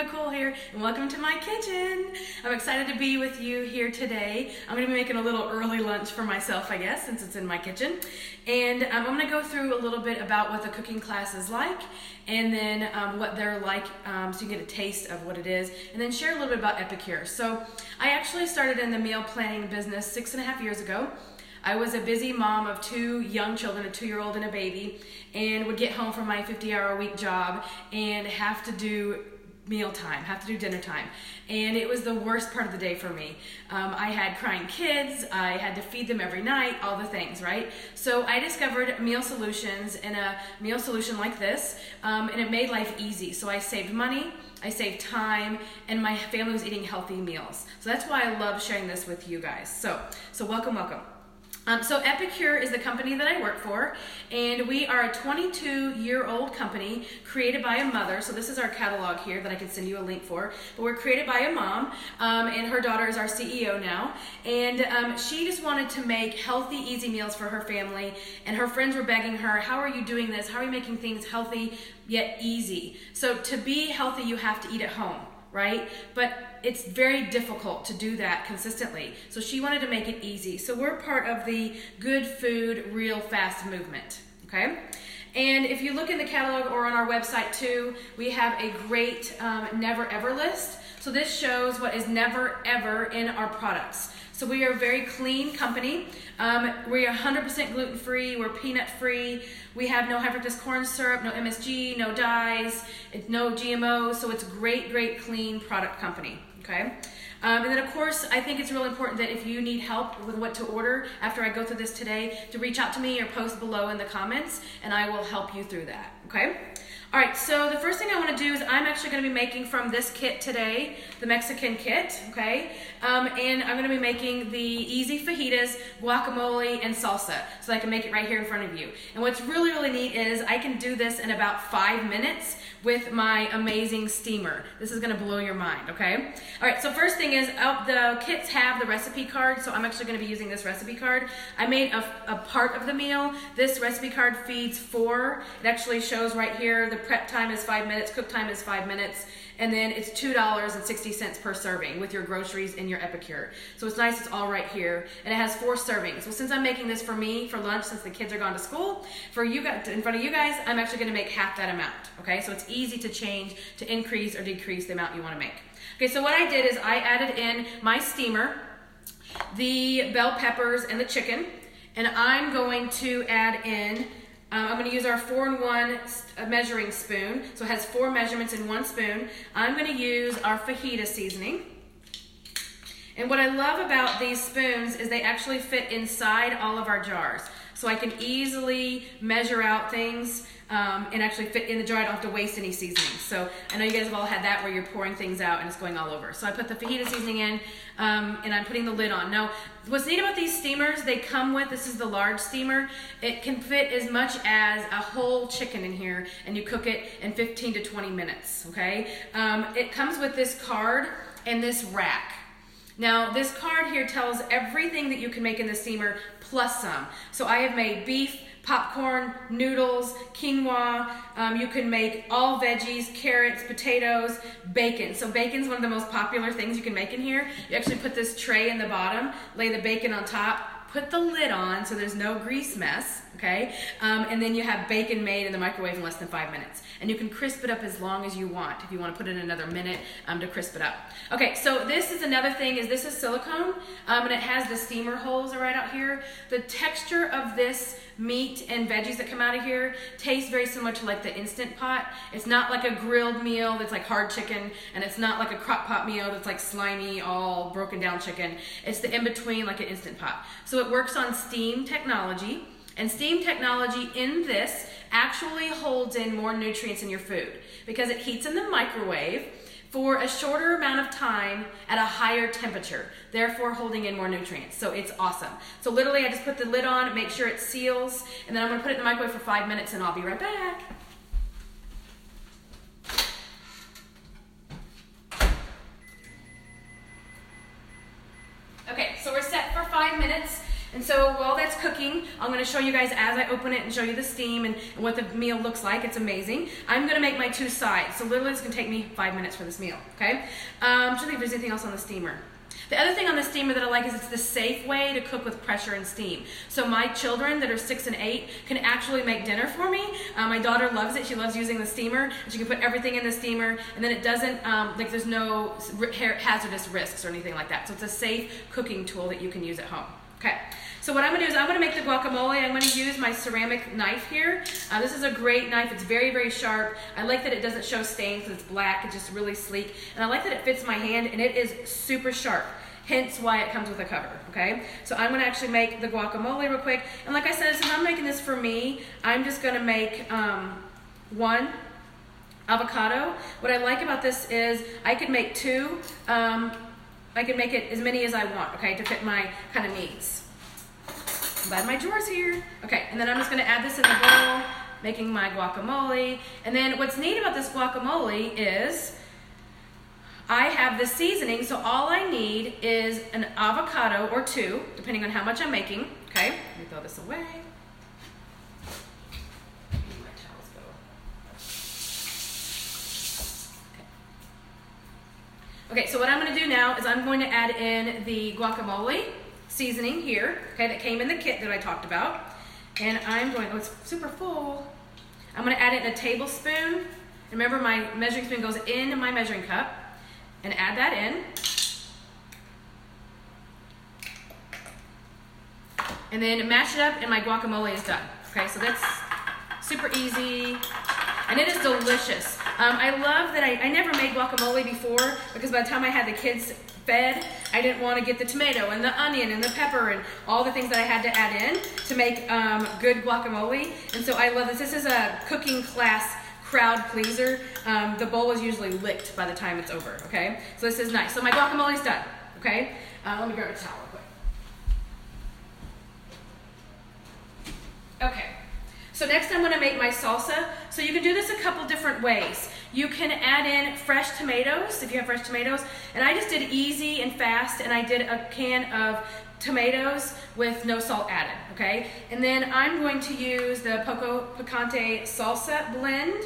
Nicole here, and welcome to my kitchen. I'm excited to be with you here today. I'm going to be making a little early lunch for myself, I guess, since it's in my kitchen. And I'm going to go through a little bit about what the cooking class is like, and then what they're like, so you can get a taste of what it is, and then share a little bit about Epicure. So I actually started in the meal planning business 6.5 years ago. I was a busy mom of 2 young children, a 2-year-old and a baby, and would get home from my 50-hour-a-week job and have to do mealtime, have to do dinner time. And it was the worst part of the day for me. I had crying kids, I had to feed them every night, all the things, right? So I discovered meal solutions, and a meal solution like this, and it made life easy. So I saved money, I saved time, and my family was eating healthy meals. So that's why I love sharing this with you guys. So welcome. So Epicure is the company that I work for, and we are a 22-year-old company created by a mother. So this is our catalog here that I can send you a link for. But we're created by a mom, and her daughter is our CEO now. And she just wanted to make healthy, easy meals for her family, and her friends were begging her, how are you doing this? How are you making things healthy yet easy? So to be healthy, you have to eat at home, right? But it's very difficult to do that consistently. So she wanted to make it easy. So we're part of the good food, real fast movement, okay? And if you look in the catalog or on our website too, we have a great never ever list. So this shows what is never ever in our products. So we are a very clean company. We are 100% gluten-free, we're peanut-free, we have no high fructose corn syrup, no MSG, no dyes, no GMOs, so it's a great clean product company, okay? And then of course, I think it's really important that if you need help with what to order after I go through this today, to reach out to me or post below in the comments, and I will help you through that, okay? All right, so the first thing I want to do is I'm actually going to be making from this kit today, the Mexican kit, okay? And I'm going to be making the easy fajitas, guacamole, and salsa, so I can make it right here in front of you. And what's really neat is I can do this in about 5 minutes with my amazing steamer. This is going to blow your mind, okay? All right, so first thing is the kits have the recipe card, so I'm actually going to be using this recipe card. I made a part of the meal. This recipe card feeds 4. It actually shows right here the prep time is 5 minutes, cook time is 5 minutes, and then it's $2.60 per serving with your groceries and your Epicure. So it's nice, it's all right here, and it has 4 servings. Well, since I'm making this for me for lunch, since the kids are gone to school, for you guys, in front of you guys, I'm actually going to make half that amount. Okay, so it's easy to change, to increase or decrease the amount you want to make. Okay, so what I did is I added in my steamer, the bell peppers, and the chicken, and I'm going to add in. I'm going to use our 4-in-1 measuring spoon. So it has 4 measurements in 1 spoon. I'm going to use our fajita seasoning. And what I love about these spoons is they actually fit inside all of our jars. So I can easily measure out things and actually fit in the jar. I don't have to waste any seasoning. So I know you guys have all had that where you're pouring things out and it's going all over. So I put the fajita seasoning in and I'm putting the lid on. Now, what's neat about these steamers, they come with, this is the large steamer, it can fit as much as a whole chicken in here, and you cook it in 15 to 20 minutes, okay? It comes with this card and this rack. Now, this card here tells everything that you can make in the steamer plus some. So I have made beef, popcorn, noodles, quinoa. You can make all veggies, carrots, potatoes, bacon. So bacon's one of the most popular things you can make in here. You actually put this tray in the bottom, lay the bacon on top, put the lid on so there's no grease mess, okay? And then you have bacon made in the microwave in less than 5 minutes. And you can crisp it up as long as you want if you want to put in another minute to crisp it up. Okay, so this is another thing, is this is silicone, and it has the steamer holes right out here. The texture of this meat and veggies that come out of here tastes very similar to like the Instant Pot. It's not like a grilled meal that's like hard chicken, and it's not like a crock pot meal that's like slimy, all broken down chicken. It's the in-between, like an Instant Pot. So it works on steam technology, and steam technology in this actually holds in more nutrients in your food because it heats in the microwave for a shorter amount of time at a higher temperature, therefore holding in more nutrients. So it's awesome. So literally I just put the lid on, make sure it seals, and then I'm gonna put it in the microwave for 5 minutes and I'll be right back. Okay, so we're set for 5 minutes. And And so while that's cooking, I'm going to show you guys as I open it and show you the steam and what the meal looks like. It's amazing. I'm going to make my 2 sides. So literally it's going to take me 5 minutes for this meal, okay? I'm trying to think if there's anything else on the steamer. The other thing on the steamer that I like is it's the safe way to cook with pressure and steam. So my children that are 6 and 8 can actually make dinner for me. My daughter loves it. She loves using the steamer. And she can put everything in the steamer, and then it doesn't, like there's no hazardous risks or anything like that. So it's a safe cooking tool that you can use at home. Okay, so what I'm going to do is I'm going to make the guacamole. I'm going to use my ceramic knife here. This is a great knife. It's very, very sharp. I like that it doesn't show stains because it's black. It's just really sleek. And I like that it fits my hand, and it is super sharp. Hence why it comes with a cover, okay? So I'm going to actually make the guacamole real quick. And like I said, since I'm making this for me, I'm just going to make 1 avocado. What I like about this is I could make 2. I can make it as many as I want, okay, to fit my kind of needs. I'm glad my drawer's here. Okay, and then I'm just gonna add this in the bowl, making my guacamole. And then what's neat about this guacamole is I have the seasoning, so all I need is an avocado or 2, depending on how much I'm making. Okay, let me throw this away. Okay, so what I'm going to do now is I'm going to add in the guacamole seasoning here, okay, that came in the kit that I talked about. And I'm going, oh, it's super full. I'm going to add it in a tablespoon. Remember, my measuring spoon goes in my measuring cup. And add that in. And then mash it up, and my guacamole is done. Okay, so that's super easy. And it is delicious. I love that I never made guacamole before because by the time I had the kids fed, I didn't want to get the tomato and the onion and the pepper and all the things that I had to add in to make good guacamole. And so I love this. This is a cooking class crowd pleaser. The bowl is usually licked by the time it's over, okay? So this is nice. So my guacamole's done, okay? Let me grab a towel real quick. Okay. So next I'm going to make my salsa. So you can do this a couple different ways. You can add in fresh tomatoes, if you have fresh tomatoes. And I just did easy and fast, and I did a can of tomatoes with no salt added, okay? And then I'm going to use the Poco Picante salsa blend.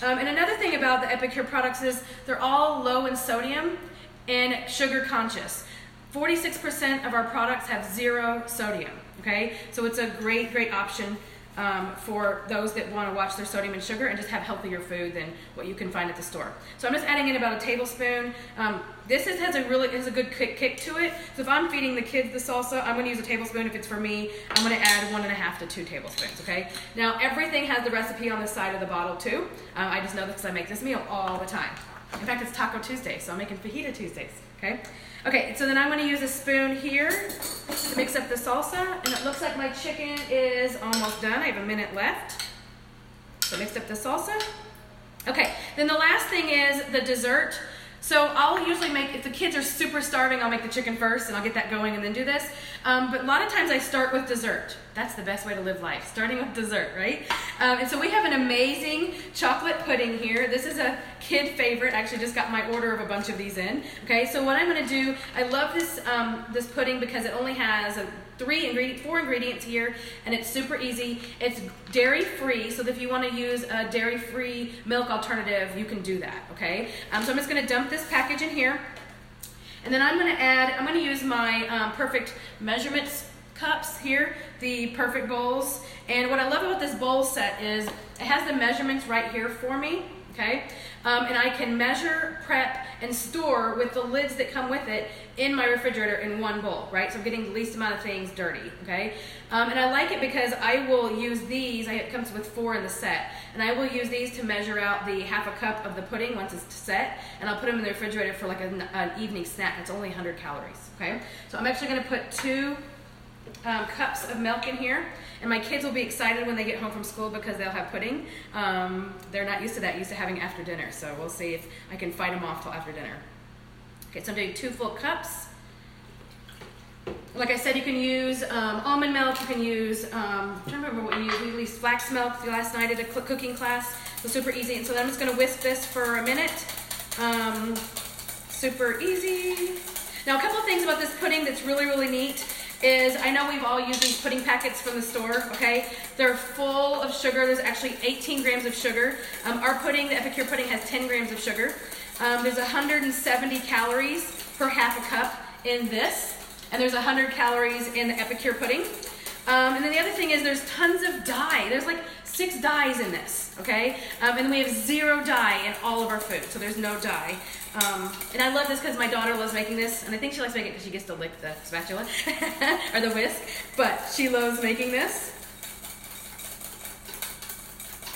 And another thing about the Epicure products is they're all low in sodium and sugar conscious. 46% of our products have 0 sodium, okay? So it's a great, great option for those that want to watch their sodium and sugar and just have healthier food than what you can find at the store. So I'm just adding in about a tablespoon. This has a good kick to it. So if I'm feeding the kids the salsa, I'm going to use a tablespoon. If it's for me, I'm going to add 1.5 to 2 tablespoons, okay? Now everything has the recipe on the side of the bottle too. I just know this because I make this meal all the time. In fact, it's Taco Tuesday, so I'm making fajita Tuesdays, okay? Okay, so then I'm going to use a spoon here to mix up the salsa, and it looks like my chicken is almost done. I have a minute left. So mixed up the salsa. Okay, then the last thing is the dessert. So I'll usually make, if the kids are super starving, I'll make the chicken first and I'll get that going and then do this. But a lot of times I start with dessert. That's the best way to live life, starting with dessert, right? And so we have an amazing chocolate pudding here. This is a kid favorite. I actually just got my order of a bunch of these in. Okay, so what I'm going to do, I love this, this pudding because it only has 4 ingredients here, and it's super easy. It's dairy-free, so if you want to use a dairy-free milk alternative, you can do that, okay? So I'm just going to dump this package in here, and then I'm going to use my perfect measurements cups here, the perfect bowls. And what I love about this bowl set is it has the measurements right here for me, okay? And I can measure, prep, and store with the lids that come with it in my refrigerator in one bowl, right? So I'm getting the least amount of things dirty, okay? And I like it because I will use these, it comes with 4 in the set, and I will use these to measure out the 1/2 cup of the pudding once it's set, and I'll put them in the refrigerator for like an evening snack. It's only 100 calories, okay? So I'm actually gonna put 2 cups of milk in here, and my kids will be excited when they get home from school because they'll have pudding. They're not used to that, used to having after dinner, so we'll see if I can fight them off till after dinner. Okay, so I'm doing 2 full cups. Like I said, you can use almond milk, you can use, I'm trying to remember what you used. We used flax milk last night at a cooking class. So super easy, and so I'm just gonna whisk this for a minute. Super easy. Now a couple of things about this pudding that's really, really neat is, I know we've all used these pudding packets from the store, okay? They're full of sugar. There's actually 18 grams of sugar. Our pudding, the Epicure pudding, has 10 grams of sugar. There's 170 calories per half a cup in this, and there's 100 calories in the Epicure pudding. And then the other thing is there's tons of dye. There's like 6 dyes in this, okay? And we have 0 dye in all of our food, so there's no dye. And I love this because my daughter loves making this, and I think she likes making it because she gets to lick the spatula or the whisk, but she loves making this.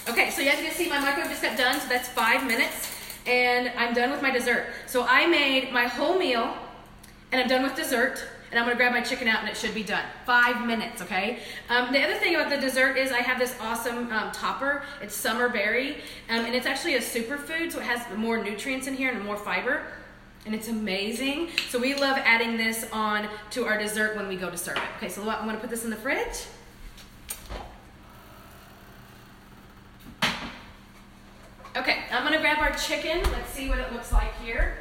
Okay, so as you can see, my microwave just got done, so that's 5 minutes, and I'm done with my dessert. So I made my whole meal, and I'm done with dessert, and I'm gonna grab my chicken out and it should be done. 5 minutes, okay? The other thing about the dessert is I have this awesome topper. It's summer berry, and it's actually a superfood, so it has more nutrients in here and more fiber, and it's amazing. So we love adding this on to our dessert when we go to serve it. Okay, so I'm gonna put this in the fridge. Okay, I'm gonna grab our chicken. Let's see what it looks like here.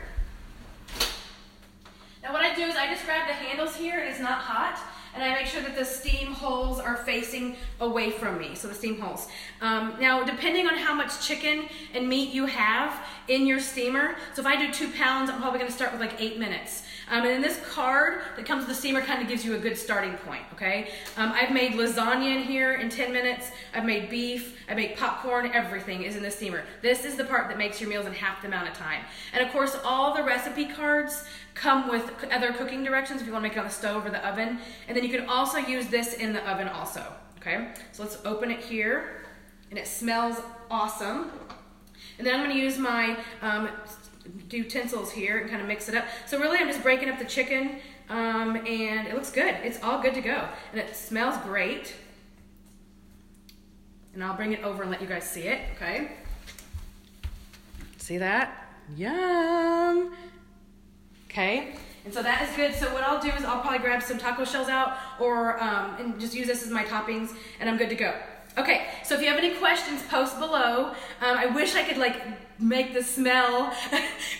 Now what I do is I just grab the handles here, and it's not hot, and I make sure that the steam holes are facing away from me, so the steam holes. Now depending on how much chicken and meat you have in your steamer, so if I do 2 pounds, I'm probably gonna start with like 8 minutes. And then this card that comes with the steamer kind of gives you a good starting point, okay? I've made lasagna in here in 10 minutes. I've made beef, I make popcorn, everything is in the steamer. This is the part that makes your meals in half the amount of time. And of course, all the recipe cards come with other cooking directions if you want to make it on the stove or the oven. And then you can also use this in the oven also, okay? So let's open it here, and it smells awesome. And then I'm going to use my utensils here and kind of mix it up. So really I'm just breaking up the chicken, and it looks good. It's all good to go, and it smells great. And I'll bring it over and let you guys see it, okay? See that? Yum! Okay, and so that is good. So what I'll do is I'll probably grab some taco shells out, or and just use this as my toppings, and I'm good to go. Okay, so if you have any questions, post below. I wish I could like make the smell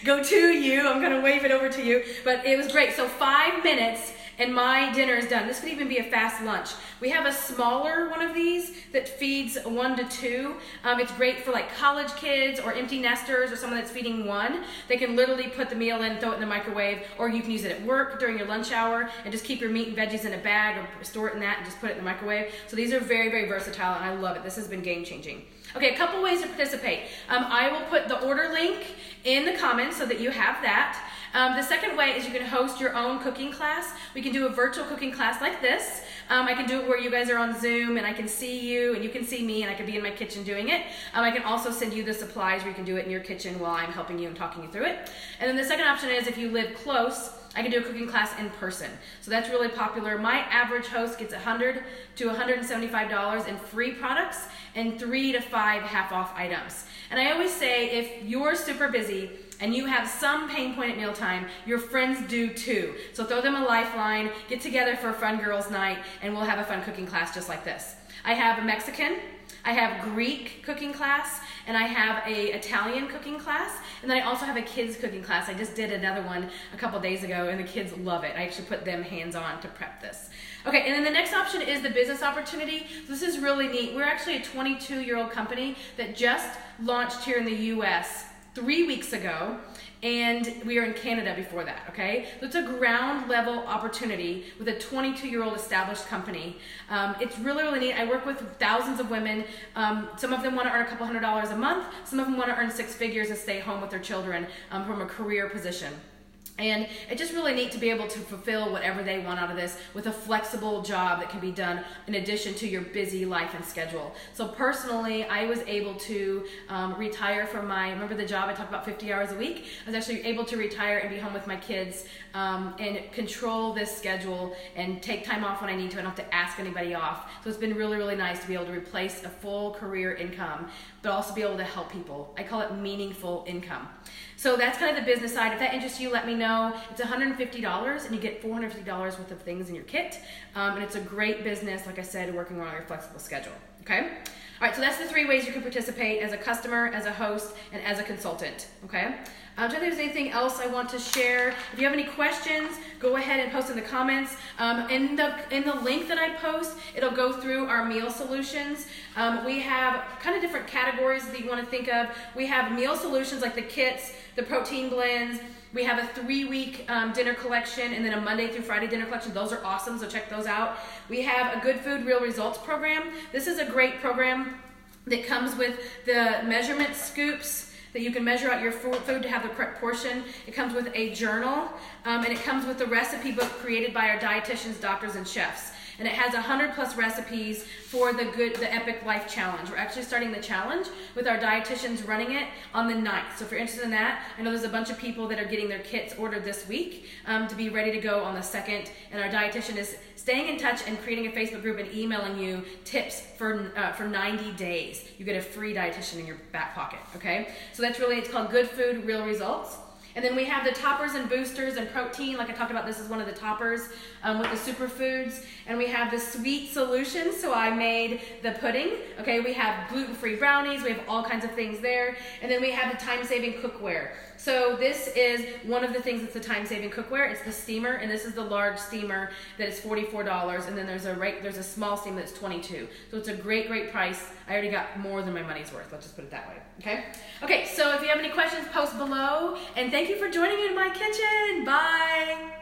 go to you. I'm gonna wave it over to you, but it was great. So 5 minutes and my dinner is done. This could even be a fast lunch. We have a smaller one of these that feeds 1 to 2. It's great for like college kids or empty nesters or someone that's feeding 1. They can literally put the meal in, throw it in the microwave, or you can use it at work during your lunch hour and just keep your meat and veggies in a bag or store it in that and just put it in the microwave. So these are very, very versatile, and I love it. This has been game changing. Okay, a couple ways to participate. I will put the order link in the comments so that you have that. The second way is you can host your own cooking class. We can do a virtual cooking class like this. I can do it where you guys are on Zoom and I can see you and you can see me and I can be in my kitchen doing it. I can also send you the supplies where you can do it in your kitchen while I'm helping you and talking you through it. And then the second option is if you live close, I can do a cooking class in person. So that's really popular. My average host gets $100 to $175 in free products and 3 to 5 half-off items. And I always say if you're super busy and you have some pain point at mealtime, your friends do too. So throw them a lifeline, get together for a fun girls' night, and we'll have a fun cooking class just like this. I have a Mexican, I have Greek cooking class, and I have a Italian cooking class, and then I also have a kids cooking class. I just did another one a couple days ago, and the kids love it. I actually put them hands-on to prep this. Okay, and then the next option is the business opportunity. So this is really neat. We're actually a 22-year-old company that just launched here in the US 3 weeks ago, and we were in Canada before that, okay? So it's a ground level opportunity with a 22-year-old established company. It's really, really neat. I work with thousands of women. Some of them want to earn a couple $100s a month. Some of them want to earn 6 figures and stay home with their children from a career position. And it's just really neat to be able to fulfill whatever they want out of this with a flexible job that can be done in addition to your busy life and schedule. So personally, I was able to retire from remember the job I talked about 50 hours a week? I was actually able to retire and be home with my kids and control this schedule and take time off when I need to. I don't have to ask anybody off. So it's been really, really nice to be able to replace a full career income, but also be able to help people. I call it meaningful income. So that's kind of the business side. If that interests you, let me know. It's $150 and you get $450 worth of things in your kit. And it's a great business, like I said, working on your flexible schedule. okay? All right, so that's the 3 ways you can participate: as a customer, as a host, and as a consultant, okay? I'm trying to think if there's anything else I want to share. If you have any questions, go ahead and post in the comments. In the link that I post, it'll go through our meal solutions. We have kind of different categories that you want to think of. We have meal solutions like the kits, the protein blends. We have a 3-week dinner collection, and then a Monday through Friday dinner collection. Those are awesome, so check those out. We have a Good Food, Real Results program. This is a great program that comes with the measurement scoops that you can measure out your food to have the correct portion. It comes with a journal, and it comes with the recipe book created by our dietitians, doctors, and chefs. And it has 100+ recipes for the Epic Life Challenge. We're actually starting the challenge with our dietitians running it on the 9th. So if you're interested in that, I know there's a bunch of people that are getting their kits ordered this week to be ready to go on the 2nd. And our dietitian is staying in touch and creating a Facebook group and emailing you tips for 90 days. You get a free dietitian in your back pocket, okay? So that's really, it's called Good Food, Real Results. And then we have the toppers and boosters and protein. Like I talked about, this is one of the toppers with the superfoods. And we have the sweet solutions. So I made the pudding. Okay, we have gluten-free brownies. We have all kinds of things there. And then we have the time-saving cookware. So this is one of the things that's the time-saving cookware. It's the steamer, and this is the large steamer that is $44. And then there's a small steamer that's $22. So it's a great, great price. I already got more than my money's worth. Let's just put it that way. Okay. Okay. So if you have any questions, post below. And thank you for joining me in my kitchen. Bye.